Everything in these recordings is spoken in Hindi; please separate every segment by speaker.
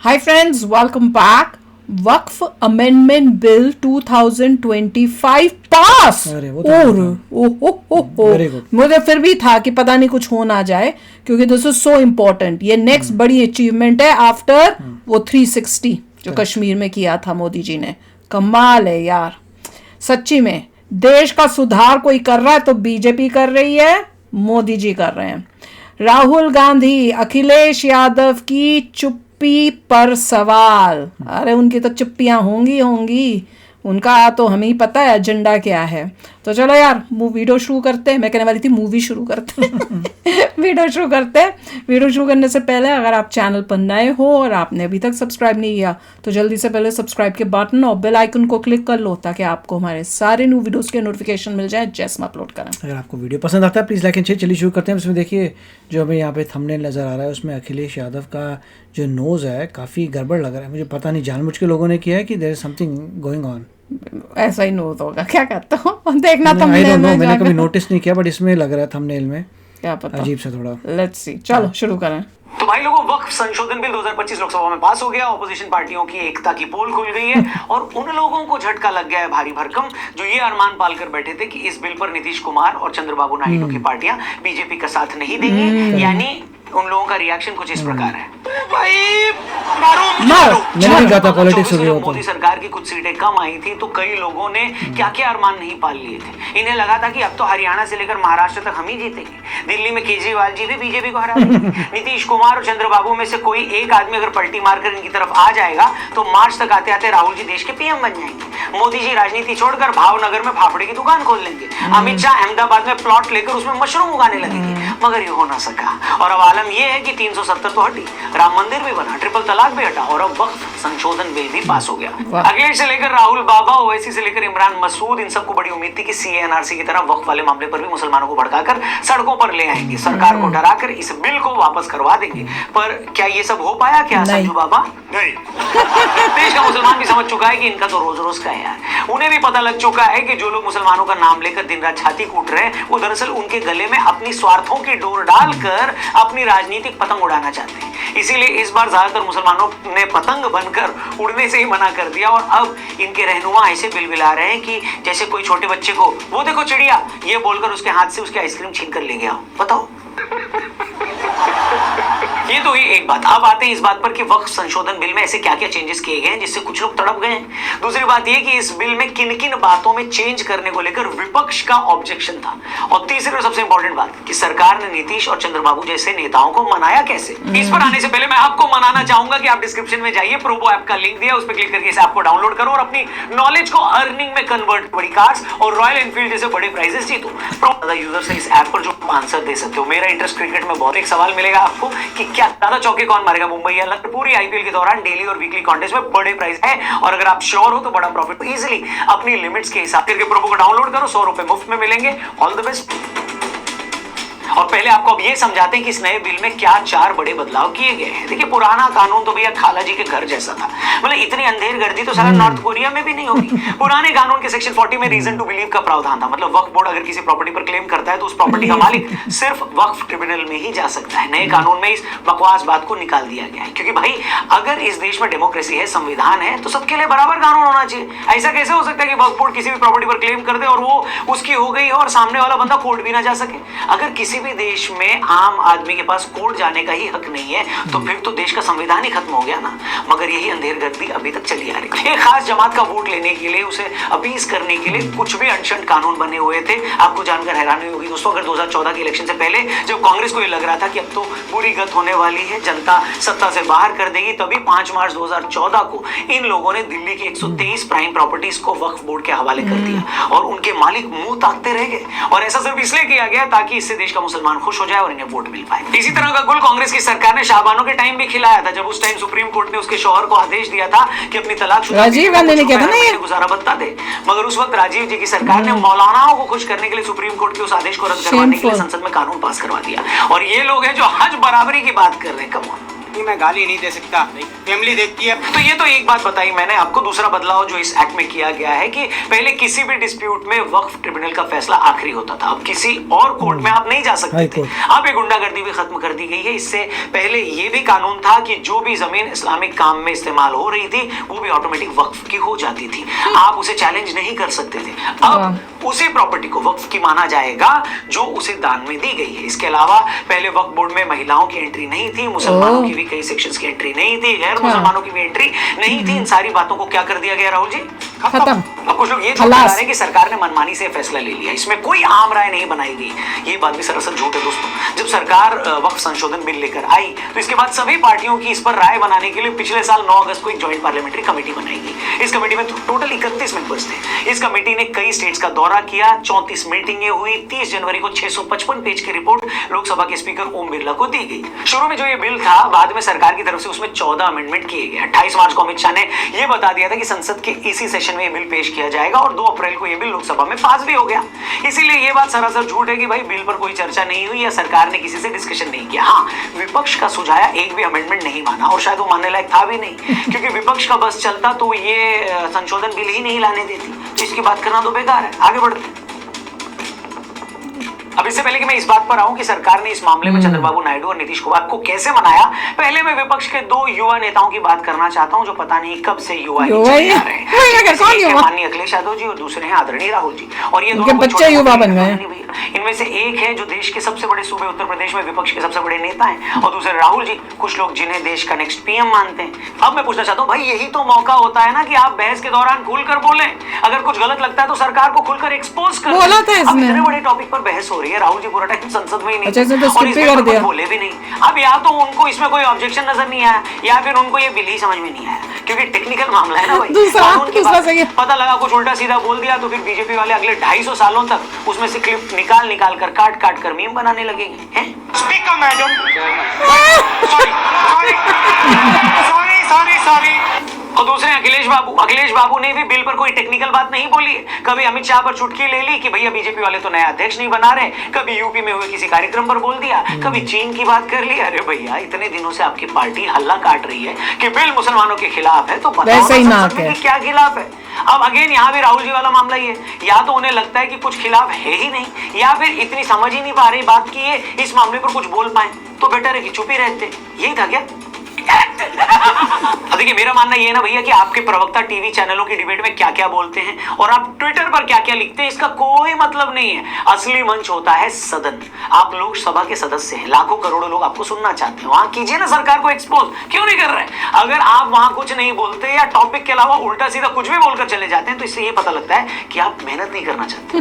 Speaker 1: Hi friends, welcome back. वक्फ अमेंडमेंट बिल 2025 पास।
Speaker 2: अरे वो
Speaker 1: और मुझे फिर भी था कि पता नहीं कुछ हो ना जाए, क्योंकि दिस इज सो इम्पोर्टेंट। ये नेक्स्ट बड़ी अचीवमेंट है आफ्टर वो 360 जो कश्मीर में किया था मोदी जी ने। कमाल है यार, सच्ची में। देश का सुधार कोई कर रहा है तो बीजेपी कर रही है, मोदी जी कर रहे हैं। राहुल गांधी, अखिलेश यादव की चुप्पी पर सवाल। अरे उनकी तो चुप्पियां होंगी, उनका तो हमें ही पता है एजेंडा क्या है। तो चलो यार वीडियो शुरू करते हैं। मैं कहने वाली थी मूवी शुरू करते हैं। वीडियो शुरू करते हैं। वीडियो शुरू करने से पहले अगर आप चैनल पर नए हो और आपने अभी तक सब्सक्राइब नहीं किया तो जल्दी से पहले सब्सक्राइब के बटन और बेल आइकन को क्लिक कर लो, ताकि आपको हमारे सारे न्यू वीडियोस के नोटिफिकेशन मिल जाए जैसे हम अपलोड करें।
Speaker 2: अगर आपको वीडियो पसंद आता है प्लीज़ लाइक एंड शेयर। चलिए शुरू करते हैं। उसमें देखिए जो हमें यहाँ पे थंबनेल नज़र आ रहा है उसमें अखिलेश यादव का जो नोज़ है काफ़ी गड़बड़ लग रहा है। मुझे पता नहीं जानबूझ के लोगों ने किया है कि there is something going on.
Speaker 1: ऐसा ही नोज होगा, क्या कहते हो? देखना
Speaker 2: थंबनेल में। मैंने कभी नोटिस नहीं किया बट इसमें लग रहा है थंबनेल में,
Speaker 1: क्या पता,
Speaker 2: अजीब सा थोड़ा।
Speaker 1: लेट्स सी, चलो शुरू करें।
Speaker 3: तो भाई लोगों, वक्फ संशोधन बिल 2025 लोकसभा में पास हो गया। ऑपोजिशन पार्टियों की एकता की पोल खुल गई है और उन लोगों को झटका लग गया है भारी भरकम जो ये अरमान पाल कर बैठे थे कि इस बिल पर नीतीश कुमार और चंद्रबाबू नायडू की पार्टियां बीजेपी का साथ नहीं देंगी। यानी उन लोगों का रिएक्शन कुछ इस प्रकार है, भाई मोदी सरकार की कुछ सीटें कम आई थी तो कई लोगों ने क्या क्या अरमान नहीं पाल लिए थे। इन्हें लगा था कि अब तो हरियाणा से लेकर महाराष्ट्र तक हम ही जीतेंगे, दिल्ली में केजरीवाल जी भी बीजेपी को हरा देंगे, नीतीश कुमार और चंद्रबाबू में से कोई एक आदमी अगर पलटी मारकर इनकी तरफ आ जाएगा तो मार्च तक आते आते राहुल जी देश के पीएम बन जाएंगे, मोदी जी राजनीति छोड़कर भावनगर में फाफड़े की दुकान खोल लेंगे, अमित शाह अहमदाबाद में प्लॉट लेकर उसमें मशरूम उगाने लगेंगे। मगर ये हो ना सका और अब आलम ये है कि 370 तो हटी, राम मंदिर भी बना, ट्रिपल तलाक भी हटा और अब वक्फ संशोधन बिल भी पास हो गया। अखिलेश से लेकर राहुल बाबा, ओवैसी से लेकर इमरान मसूद, इन सबको बड़ी उम्मीद थी कि सीए एनआरसी की तरह वक्फ वाले मामले पर भी मुसलमानों को भड़काकर सड़कों पर ले आएंगे, सरकार को डराकर इस बिल को वापस करवा देंगे। पर क्या ये सब हो पाया क्या संजू बाबा? नहीं। देश का मुसलमान भी समझ चुका है कि इनका तो रोज रोज का है यार। उन्हें भी पता लग चुका है कि जो लोग मुसलमानों का नाम लेकर दिन रात छाती कूट रहे हैं वो दरअसल उनके गले में अपनी स्वार्थों की डोर डालकर अपनी राजनीतिक पतंग उड़ाना चाहते हैं। इसीलिए इस बार ज्यादातर मुसलमानों ने पतंग बनकर उड़ने से ही मना कर दिया और अब इनके रहनुमा ऐसे बिलबिला रहे हैं कि जैसे कोई छोटे बच्चे को वो देखो चिड़िया ये बोलकर उसके हाथ से उसकी आइसक्रीम छीन कर ले गया। बताओ। ये तो ही एक बात। अब आते हैं इस बात पर कि वक्फ संशोधन बिल में ऐसे क्या क्या चेंजेस किए गए हैं जिससे कुछ लोग तड़प गए हैं। दूसरी बात ये कि इस बिल में किन किन बातों में चेंज करने को लेकर विपक्ष का ऑब्जेक्शन था। और तीसरी और सबसे इंपॉर्टेंट बात कि सरकार ने नीतीश और चंद्रबाबू जैसे नेताओं को मनाया कैसे। इस पर आने से पहले मैं आपको मनाना चाहूंगा कि आप डिस्क्रिप्शन में जाइए, प्रोबो ऐप का लिंक दिया, उस पर क्लिक करके इस ऐप को डाउनलोड करो और अपनी नॉलेज को अर्निंग में कन्वर्ट, बड़ी कार्स और रॉयल एनफील्ड जैसे बड़े प्राइजेस जीतो। ज्यादा यूजर से इस ऐप पर जो आंसर दे सकते हो। मेरा इंटरेस्ट क्रिकेट में बहुत, एक सवाल मिलेगा आपको कि क्या ज्यादा चौके कौन मारेगा, मुंबई या लखनऊ। पूरी आईपीएल के दौरान डेली और वीकली कॉन्टेस्ट में बड़े प्राइस है और अगर आप श्योर हो तो बड़ा प्रॉफिट इजीली अपनी लिमिट्स के हिसाब करके प्रोमो को डाउनलोड करो, 100 रुपए मुफ्त में मिलेंगे। All the best. और पहले आपको अब ये समझाते हैं कि इस नए बिल में क्या 4 बड़े बदलाव किए गए हैं। देखिए पुराना कानून तो भैया खाला जी के घर जैसा था, मतलब इतनी अंधेर गर्दी तो सारा नॉर्थ कोरिया में भी नहीं होगी। पुराने कानून के सेक्शन 40 में रीजन टू बिलीव का प्रावधान था, मतलब वक्फ बोर्ड अगर किसी प्रॉपर्टी पर क्लेम करता है तो उस प्रॉपर्टी का मालिक सिर्फ वक्फ ट्रिब्यूनल में ही जा सकता है। नए कानून में इस बकवास बात को निकाल दिया गया है, क्योंकि भाई अगर इस देश में डेमोक्रेसी है, संविधान है, तो सबके लिए बराबर कानून होना चाहिए। ऐसा कैसे हो सकता है कि वक्फ बोर्ड किसी भी प्रॉपर्टी पर क्लेम कर दे और वो उसकी हो गई हो और सामने वाला बंदा कोर्ट भी ना जा सके। अगर किसी भी देश में आम आदमी के पास कोर्ट जाने का ही हक नहीं है तो फिर तो देश का संविधान ही खत्म हो गया ना। मगर यही अंधेर गर्दी अभी तक चली आ रही है। एक खास जमात का वोट लेने के लिए, उसे अपीस करने के लिए कुछ भी अनशन कानून बने हुए थे। आपको जानकर हैरानी होगी दोस्तों, अगर 2014 के इलेक्शन से पहले जब कांग्रेस को ये लग रहा था कि अब तो बुरी गत होने वाली है, जनता सत्ता से बाहर कर देगी, तभी 5 मार्च 2014 को इन लोगों ने दिल्ली की 123 प्राइम प्रॉपर्टीज को वक्फ बोर्ड के हवाले कर दिया और उनके मालिक मुंह ताकते रह गए। और ऐसा सिर्फ इसलिए किया गया ताकि इससे देश का मुसलमान खुश हो जाए और इन्हें वोट मिल पाए। इसी तरह का गुल कांग्रेस की सरकार ने शाहबानो के टाइम भी खिलाया था, जब उस टाइम सुप्रीम कोर्ट ने उसके शौहर को आदेश दिया था कि अपनी तलाकशुदा
Speaker 1: राजीव गांधी ने किया था ना ये
Speaker 3: गुजारा भत्ता दे। मगर उस वक्त राजीव जी की सरकार ने मौलानाओं को खुश करने के लिए सुप्रीम कोर्ट के उस आदेश को रद्द करवाने के लिए संसद में कानून पास करवा दिया। और ये लोग हैं जो हज बराबरी की बात कर रहे हैं। कम ऑन,
Speaker 4: कि मैं गाली नहीं दे सकता, फैमिली देखती है।
Speaker 3: तो ये तो एक बात बताई मैंने आपको। दूसरा बदलाव जो इस एक्ट में किया गया है कि पहले किसी भी डिस्प्यूट में वक्फ ट्रिब्यूनल का फैसला आखिरी होता था, अब किसी और कोर्ट में आप नहीं जा सकते थे। अब ये गुंडागर्दी भी खत्म कर दी गई है। इससे पहले ये भी कानून था कि जो भी जमीन इस्लामिक काम में इस्तेमाल हो रही थी वो भी ऑटोमेटिक वक्फ की हो जाती थी, आप उसे चैलेंज नहीं कर सकते थे। अब उसी प्रॉपर्टी को वक्फ की माना जाएगा जो उसे दान में दी गई है। इसके अलावा पहले वक्फ बोर्ड में महिलाओं की एंट्री नहीं थी, मुसलमानों की भी कई सेक्शंस की एंट्री नहीं थी, गैर मुसलमानों की भी एंट्री नहीं थी। इन सारी बातों को क्या कर दिया गया राहुल जी?
Speaker 1: खत्म।
Speaker 3: अब कुछ लोग ये जोड़ लगा रहे हैं कि सरकार ने मनमानी से फैसला ले लिया, इसमें कोई आम राय नहीं बनाई गई। ये बात भी सरासर झूठ है दोस्तों। जब सरकार वक्फ संशोधन बिल लेकर आई तो इसके बाद सभी पार्टियों की इस पर राय बनाने के लिए पिछले साल 9 अगस्त को एक ज्वाइंट पार्लियामेंट्री कमेटी बनाई गई। इस कमेटी में टोटल 31 मेंबर्स थे। इस कमेटी ने कई स्टेट्स का दौरा किया, 34 मीटिंगें हुई। 30 जनवरी को 655 पेज की रिपोर्ट लोकसभा के स्पीकर ओम बिरला को दी गई। शुरू में जो ये बिल था, बाद में सरकार की तरफ से उसमें 14 अमेंडमेंट किए गए। 28 मार्च को अमित शाह ने यह बता दिया था कि संसद के इसी सेशन में यह बिल पेश किया जाएगा और 2 अप्रैल को यह बिल लोकसभा में पास भी हो गया। इसीलिए यह बात सरासर झूठ है कि भाई बिल पर कोई चर्चा नहीं हुई या सरकार ने किसी से डिस्कशन नहीं किया। हाँ, विपक्ष का सुझाया एक भी अमेंडमेंट नहीं माना और शायद वो मानने लायक था भी नहीं, क्योंकि विपक्ष का बस चलता तो ये संशोधन बिल ही नहीं लाने देती। इसकी बात करना तो बेकार है। आगे बढ़ते हैं। अब इससे पहले कि मैं इस बात पर आऊं कि सरकार ने इस मामले में चंद्रबाबू नायडू और नीतीश कुमार को कैसे मनाया, पहले मैं विपक्ष के 2 युवा नेताओं की बात करना चाहता हूं जो पता नहीं कब से युवा ही चले आ रहे हैं। माननीय अखिलेश यादव जी और दूसरे हैं आदरणीय राहुल जी। और ये दोनों
Speaker 1: बच्चे युवा बन गए।
Speaker 3: इनमें से एक है जो देश के सबसे बड़े सूबे उत्तर प्रदेश में विपक्ष के सबसे बड़े नेता हैं, और दूसरे राहुल जी, कुछ लोग जिन्हें देश का नेक्स्ट पीएम मानते हैं। अब मैं पूछना चाहता हूं, भाई यही तो मौका होता है ना कि आप बहस के दौरान खुलकर बोलें। अगर कुछ गलत लगता है तो सरकार को खुलकर एक्सपोज करें। अब इतने बड़े टॉपिक पर बहस हो रही है, राहुल जी पूरा टाइम संसद में ही नहीं और इसमें कर दिया, बोले भी नहीं। अब या तो उनको इसमें कोई ऑब्जेक्शन नजर नहीं आया या फिर उनको ये बिल ही समझ में नहीं आया, क्योंकि टेक्निकल मामला है ना भाई। कानून की बात पता लगा कुछ उल्टा सीधा बोल दिया तो फिर बीजेपी वाले अगले 250 सालों तक उसमें से क्लिप निकाल निकाल कर काट कर मीम बनाने लगेंगे। हैं?
Speaker 4: Speaker madam, sorry.
Speaker 3: और दूसरे अखिलेश बाबू ने भी बिल पर कोई टेक्निकल बात नहीं बोली है। कभी अमित शाह पर चुटकी ले ली कि भैया बीजेपी वाले तो नया अध्यक्ष नहीं बना रहे, कभी यूपी में हुए किसी कार्यक्रम पर बोल दिया, कभी चीन की बात कर ली। अरे भैया, इतने दिनों से आपकी पार्टी हल्ला काट रही है कि बिल मुसलमानों के खिलाफ है, तो बताओ क्या खिलाफ है। अब अगेन यहाँ भी राहुल जी वाला मामला ही है, या तो उन्हें लगता है कि कुछ खिलाफ है ही नहीं, या फिर इतनी समझ ही नहीं पा रही बात की ये इस मामले पर कुछ बोल पाए, तो बेटर है कि चुप ही रहते। यही था क्या? देखिए, मेरा मानना ये है ना भैया कि आपके प्रवक्ता टीवी चैनलों की डिबेट में क्या क्या बोलते हैं और आप ट्विटर पर क्या क्या लिखते हैं, इसका कोई मतलब नहीं है। असली मंच होता है सदन। आप लोकसभा के सदस्य हैं, लाखों करोड़ों लोग आपको सुनना चाहते हैं, वहां कीजिए ना सरकार को एक्सपोज। क्यों नहीं कर रहे? अगर आप वहां कुछ नहीं बोलते या टॉपिक के अलावा उल्टा सीधा कुछ भी बोलकर चले जाते हैं तो इससे ये पता लगता है कि आप मेहनत नहीं करना चाहते।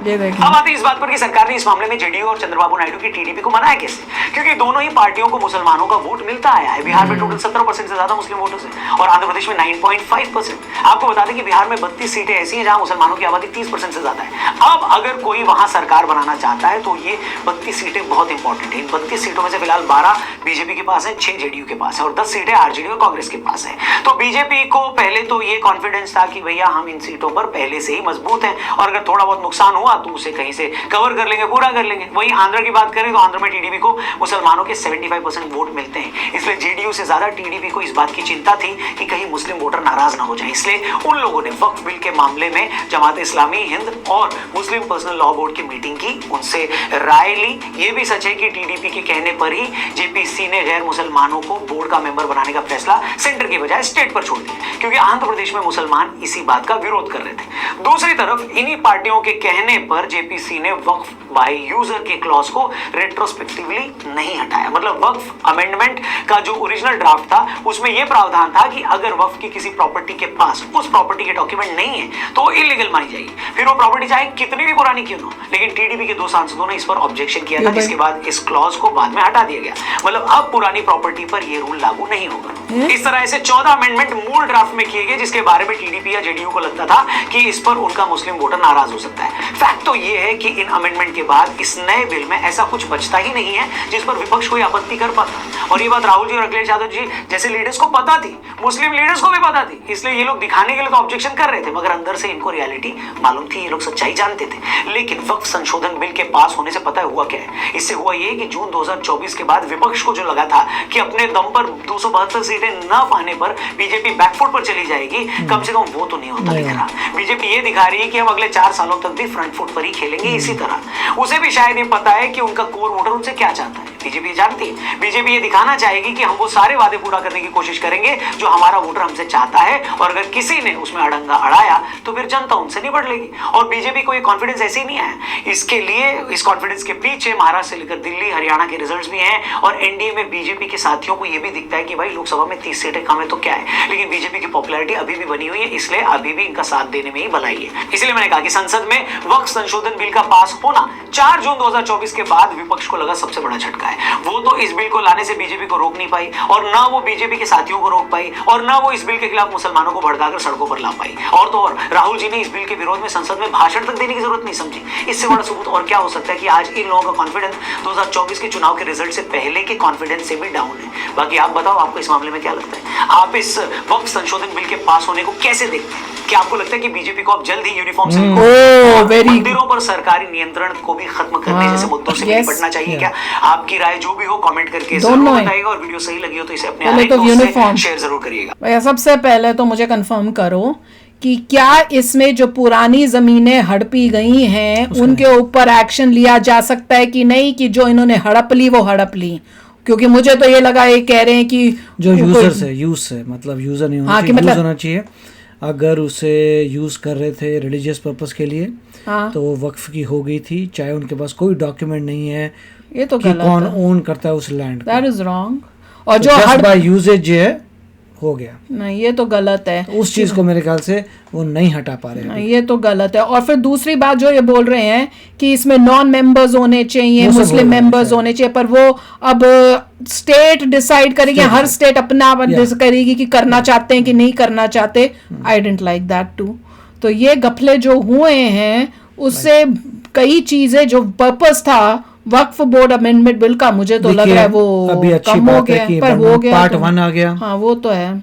Speaker 3: अब आते हैं इस बात पर कि सरकार ने इस मामले में जेडीयू और चंद्रबाबू नायडू की टीडीपी को मनाया कैसे, क्योंकि दोनों ही पार्टियों को मुसलमानों का वोट मिलता आया है। बिहार में टोटल 17% से ज्यादा मुस्लिम वोटर्स हैं और आंध्र प्रदेश में 9.5%। आपको बता दें कि बिहार में 32 सीटें ऐसी हैं जहां मुसलमानों की आबादी 30% से ज्यादा है। अब अगर कोई वहां सरकार बनाना चाहता है तो ये 32 सीटें बहुत इंपॉर्टेंट है। इन 32 सीटों में से फिलहाल 12 बीजेपी के पास है, 6 जेडीयू के पास है और 10 सीटें आरजेडी और कांग्रेस के पास है। तो बीजेपी को पहले तो ये कॉन्फिडेंस था कि भैया हम इन सीटों पर पहले से ही मजबूत हैं और अगर थोड़ा बहुत नुकसान हुआ तो उसे कहीं से कवर कर लेंगे, पूरा कर लेंगे। वही आंध्र की बात करें तो आंध्र में टीडीपी को मुसलमानों के 75% वोट मिलते हैं, इसलिए जेडीयू से ज्यादा टीडीपी को इस बात की चिंता थी कि कहीं मुस्लिम वोटर नाराज ना हो जाए। इसलिए उन लोगों ने वक्फ बिल के मामले में जमात इस्लामी हिंद और मुस्लिम पर्सनल लॉ बोर्ड की मीटिंग की, उनसे राय ली। ये भी सच है कि टीडीपी के कहने पर ही जेपीसी ने गैर मुसलमानों को बोर्ड का मेंबर बनाने का फैसला सेंटर की बजाय स्टेट पर छोड़ दिया, क्योंकि आंध्र प्रदेश में मुसलमान इसी बात का विरोध कर रहे थे। दूसरी तरफ इन्हीं पार्टियों के कहने पर जेपीसी ने वक्फ बाय यूजर के क्लॉज को रेट्रोस्पेक्टिवली नहीं हटाया। मतलब वक्फ अमेंडमेंट का जो ओरिजिनल ड्राफ्ट था उसमें यह प्रावधान था कि अगर वक्फ की किसी प्रॉपर्टी के पास उस प्रॉपर्टी के डॉक्यूमेंट नहीं है तो इलीगल मानी जाएगी, फिर वो प्रॉपर्टी चाहे कितनी भी पुरानी क्यों ना हो। लेकिन टीडीपी के 2 सांसदों ने इस पर ऑब्जेक्शन किया था, जिसके बाद इस क्लॉज को बाद में हटा दिया गया। मतलब अब पुरानी प्रॉपर्टी पर यह रूल लागू नहीं होगा। इस तरह से 14 अमेंडमेंट मूल ड्राफ्ट में किए गए, जिसके बारे में टीडीपी या जेडीयू को लगता था कि इस पर उनका मुस्लिम वोटर नाराज हो सकता है। फैक्ट तो यह है कि इन अमेंडमेंट के बाद इस नए बिल में ऐसा कुछ बचता ही नहीं है जिस पर विपक्ष कोई आपत्ति कर पाता। और ये बात राहुल जी और अखिलेश यादव जी जैसे लीडर्स को पता थी, मुस्लिम लीडर्स को भी पता थी, इसलिए ये लोग दिखाने के लिए तो ऑब्जेक्शन कर रहे थे, मगर अंदर से इनको रियलिटी मालूम थी, ये लोग सच्चाई जानते थे। लेकिन वक्फ संशोधन बिल के पास होने से पता है हुआ क्या है? इससे हुआ ये कि जून 2024 के बाद विपक्ष को जो लगा था कि अपने दम पर 272 सीटें न पाने पर बीजेपी बैकफुट पर चली जाएगी, कम से कम वो तो नहीं होता दिख रहा। बीजेपी ये दिखा रही है कि हम अगले 4 सालों तक भी फ्रंट फुट पर ही खेलेंगे इसी तरह। उसे भी शायद ये पता है कि उनका कोर वोटर उनसे क्या चाहता है। बीजेपी जानती है, बीजेपी ये दिखाना चाहेगी कि हम वो सारे वादे पूरा करने की कोशिश करेंगे जो हमारा वोटर हमसे चाहता है, और अगर किसी ने उसमें अड़ंगा अड़ाया तो फिर जनता उनसे निपट लेगी। और बीजेपी को ये कॉन्फिडेंस ऐसे ही नहीं है, इसके लिए इस कॉन्फिडेंस के पीछे महाराष्ट्र से लेकर दिल्ली हरियाणा के रिजल्ट्स भी हैं, और एनडीए में बीजेपी के साथियों को यह भी दिखता है कि भाई लोकसभा में 30 सीटें कम है तो क्या है, लेकिन बीजेपी की पॉपुलैरिटी अभी भी बनी हुई है, इसलिए अभी भी इनका साथ देने में ही भलाई है। इसलिए मैंने कहा कि संसद में वक्फ संशोधन बिल का पास होना 4 जून 2024 के बाद विपक्ष को लगा सबसे बड़ा झटका है। वो तो इस बिल को लाने से बीजेपी को रोक नहीं पाई, और ना वो बीजेपी के साथियों को रोक पाई, और ना वो इस बिल के खिलाफ मुसलमानों को भड़काकर सड़कों पर ला पाई। और तो और राहुल जी ने इस बिल के विरोध में संसद में भाषण तक देने की जरूरत नहीं समझी। इससे बड़ा सबूत और क्या हो सकता है कि आज इन लोगों का कॉन्फिडेंस 2024 के चुनाव के रिजल्ट से पहले के कॉन्फिडेंस से भी डाउन है। बाकी आप बताओ, आपको इस मामले में क्या लगता है? आप इस वक्फ संशोधन बिल के पास होने को कैसे देखते हैं? क्या आपको लगता है कि बीजेपी को अब जल्द ही यूनिफॉर्म मंदिरों पर सरकारी नियंत्रण को भी खत्म करने जैसे मुद्दों से निपटना चाहिए क्या? आपकी राय जो भी हो कमेंट करके जरूर बताइएगा, और वीडियो सही लगी हो तो इसे अपने शेयर जरूर करिएगा।
Speaker 1: सबसे पहले तो मुझे कंफर्म करो कि क्या इसमें जो पुरानी जमीनें हड़पी गई हैं उनके ऊपर एक्शन लिया जा सकता है कि नहीं, कि जो इन्होंने हड़प ली वो हड़प ली? क्योंकि मुझे तो ये लगा, ये कह रहे हैं कि
Speaker 2: जो यूजर से मतलब यूजर नहीं होना चाहिए, मतलब होना चाहिए। अगर उसे यूज कर रहे थे रिलीजियस पर्पस के लिए तो वो वक्फ की हो गई थी, चाहे उनके पास कोई डॉक्यूमेंट नहीं है
Speaker 1: ये तो
Speaker 2: कि कौन ओन करता है उस लैंड को।
Speaker 1: That is wrong. और
Speaker 2: जो हर बाय यूजेज है हो गया,
Speaker 1: नहीं ये तो गलत है।
Speaker 2: तो उस चीज को मेरे ख्याल से वो नहीं हटा पा रहे हैं,
Speaker 1: ये तो गलत है। और फिर दूसरी बात जो ये बोल रहे हैं कि इसमें नॉन मेंबर्स होने चाहिए, मुस्लिम मेंबर्स होने चाहिए, पर वो अब स्टेट डिसाइड करेगी, हर स्टेट अपना करेगी कि करना चाहते हैं कि नहीं करना चाहते। आई डेंट लाइक दैट टू। तो ये गफले जो हुए हैं उससे कई चीजें जो पर्पस था वक्फ बोर्ड अमेंडमेंट बिल का, मुझे तो लग रहा है वो
Speaker 2: अभी अच्छी
Speaker 1: कम हो
Speaker 2: बात
Speaker 1: गया,
Speaker 2: है कि
Speaker 1: पर हो गया
Speaker 2: पार्ट 1 आ गया।
Speaker 1: हाँ वो तो है।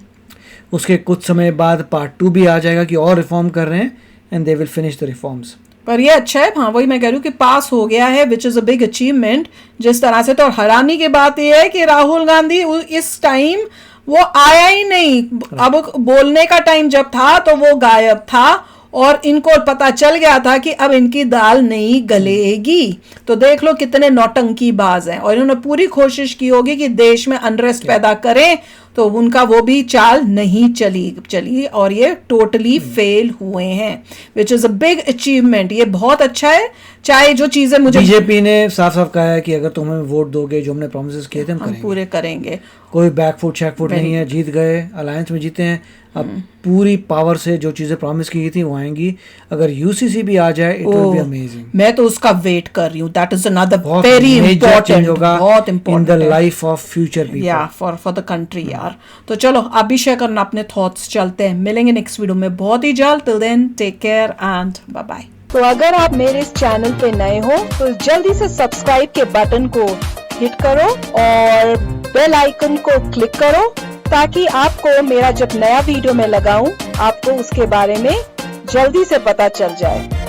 Speaker 2: उसके कुछ समय बाद पार्ट 2 भी आ जाएगा कि और रिफॉर्म कर रहे हैं, and they will finish the reforms.
Speaker 1: पर ये अच्छा है, हाँ वही मैं कह रही हूँ कि पास हो गया है, which is a big achievement जिस तरह से। तो हैरानी की बात यह है कि राहुल गांधी इस टाइम वो आया ही नहीं। अब बोलने का टाइम जब था तो वो गायब था, और इनको पता चल गया था कि अब इनकी दाल नहीं गलेगी। तो देख लो कितने नौटंकी बाज हैं, और इन्होंने पूरी कोशिश की होगी कि देश में अनरेस्ट पैदा करें, तो उनका वो भी चाल नहीं चली और ये टोटली फेल हुए हैं, which is a big achievement. ये बहुत अच्छा है। चाहे जो चीजें मुझे
Speaker 2: बीजेपी ने साफ साफ कहा है कि अगर तुम हमें वोट दोगे, जो हमने प्रॉमिसेस किए थे हम
Speaker 1: पूरे करेंगे।
Speaker 2: कोई बैकफुट शैकफुट नहीं है, जीत गए, अलायंस में जीते हैं। अब पूरी पावर से जो चीजें प्रॉमिस की थी वो आएंगी। अगर यूसीसी भी आ जाए इट विल बी अमेजिंग।
Speaker 1: मैं तो उसका वेट कर रही हूँ। That is another very important, बहुत important
Speaker 2: in the life of future people,
Speaker 1: या फॉर द कंट्री यार। तो चलो आप भी शेयर करना अपने थॉट्स। चलते हैं, मिलेंगे नेक्स्ट वीडियो में बहुत ही जल्द। Till then take care and bye bye. तो अगर आप मेरे इस चैनल पे नए हो तो जल्दी से सब्सक्राइब के बटन को हिट करो और बेल आइकन को क्लिक करो, ताकि आपको मेरा जब नया वीडियो मैं लगाऊं आपको उसके बारे में जल्दी से पता चल जाए।